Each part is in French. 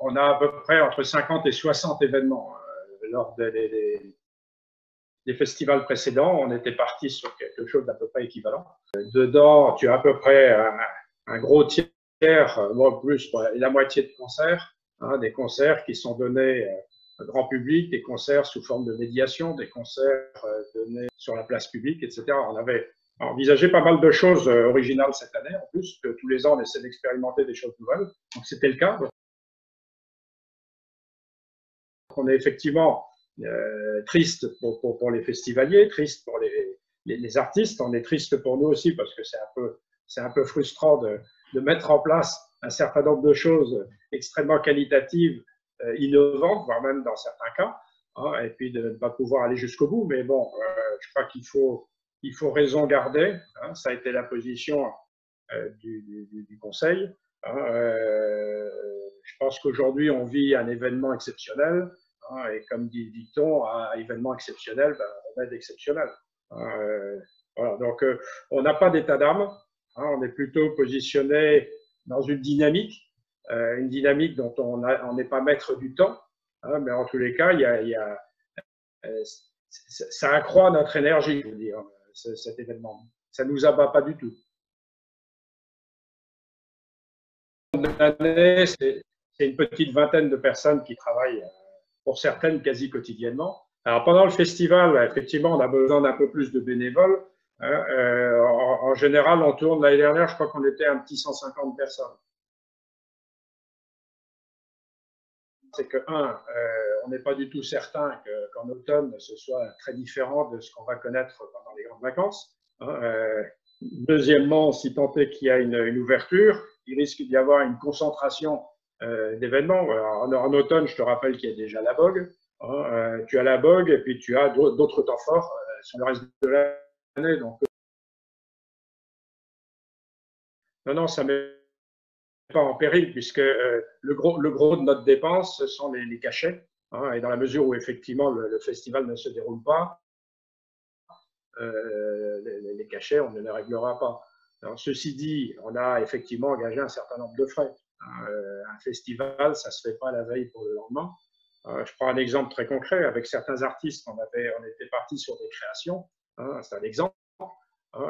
on a à peu près entre 50 et 60 événements. Lors des festivals précédents, on était parti sur quelque chose d'à peu près équivalent. Dedans, tu as à peu près un gros tiers, voire plus, la moitié de concerts, hein, des concerts qui sont donnés au grand public, des concerts sous forme de médiation, des concerts donnés sur la place publique, etc. On avait envisagé pas mal de choses originales cette année, en plus, que tous les ans, on essaie d'expérimenter des choses nouvelles. Donc, c'était le cas. On est effectivement triste pour les festivaliers, triste pour les artistes. On est triste pour nous aussi parce que c'est un peu frustrant de mettre en place un certain nombre de choses extrêmement qualitatives, innovantes, voire même dans certains cas, hein, et puis de ne pas pouvoir aller jusqu'au bout. Mais bon, je crois qu'il faut raison garder. Hein, ça a été la position du Conseil. Hein, je pense qu'aujourd'hui, on vit un événement exceptionnel. Hein, et comme dit-on, à événement exceptionnel, ben, on aide exceptionnel. Voilà, donc, on n'a pas d'état d'âme. Hein, on est plutôt positionné dans une dynamique dont on n'est pas maître du temps. Hein, mais en tous les cas, ça accroît notre énergie, je veux dire, cet événement. Ça ne nous abat pas du tout. L'année, c'est une petite vingtaine de personnes qui travaillent, pour certaines quasi quotidiennement. Alors pendant le festival, effectivement, on a besoin d'un peu plus de bénévoles. En général, on tourne, l'année dernière, je crois qu'on était un petit 150 personnes. C'est que, on n'est pas du tout certain qu'en automne, ce soit très différent de ce qu'on va connaître pendant les grandes vacances. Deuxièmement, si tant est qu'il y a une ouverture, il risque d'y avoir une concentration d'événements. En automne, je te rappelle qu'il y a déjà la Vogue. Tu as la Vogue et puis tu as d'autres temps forts sur le reste de l'année. Donc, non, ça ne met pas en péril puisque le gros de notre dépense, ce sont les cachets. Hein, et dans la mesure où effectivement le festival ne se déroule pas, les cachets, on ne les réglera pas. Alors, ceci dit, on a effectivement engagé un certain nombre de frais. Un festival, ça ne se fait pas la veille pour le lendemain. Je prends un exemple très concret. Avec certains artistes, on était parti sur des créations. Hein, c'est un exemple.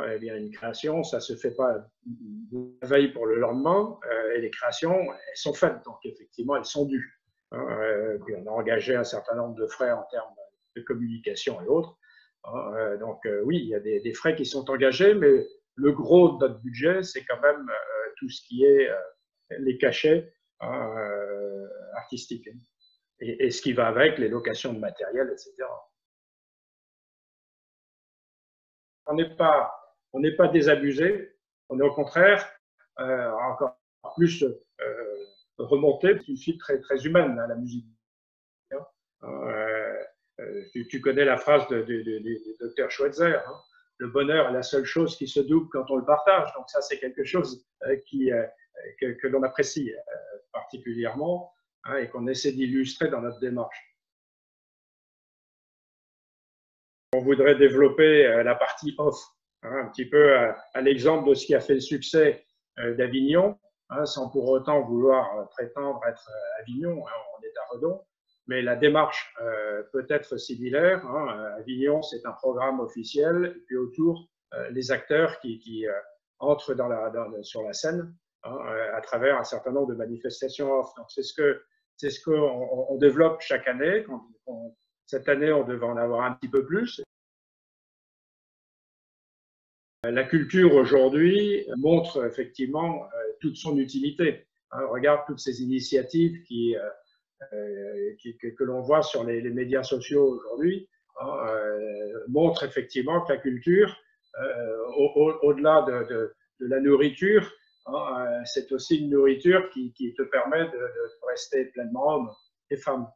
Eh bien, une création, ça ne se fait pas la veille pour le lendemain. Et les créations, elles sont faites. Donc, effectivement, elles sont dues. Puis on a engagé un certain nombre de frais en termes de communication et autres. Donc, oui, il y a des frais qui sont engagés, mais le gros de notre budget, c'est quand même tout ce qui est les cachets artistiques. Et ce qui va avec, les locations de matériel, etc. On n'est pas désabusé, on est au contraire encore plus remonté, c'est une fille très, très humaine, hein, la musique. Tu connais la phrase du docteur Schweitzer, hein, le bonheur est la seule chose qui se double quand on le partage. Donc ça, c'est quelque chose que l'on apprécie particulièrement, hein, et qu'on essaie d'illustrer dans notre démarche. On voudrait développer la partie off, hein, un petit peu à l'exemple de ce qui a fait le succès d'Avignon, hein, sans pour autant vouloir prétendre être Avignon, hein, on est à Redon, mais la démarche peut être similaire. Hein. Avignon, c'est un programme officiel, et puis autour, les acteurs qui entrent sur la scène, hein, à travers un certain nombre de manifestations off. Donc c'est ce qu'on développe chaque année. Cette année, on devait en avoir un petit peu plus. La culture aujourd'hui montre effectivement toute son utilité. Hein, regarde toutes ces initiatives que l'on voit sur les médias sociaux aujourd'hui, hein, montrent effectivement que la culture, au-delà de la nourriture, hein, c'est aussi une nourriture qui te permet de rester pleinement homme et femme.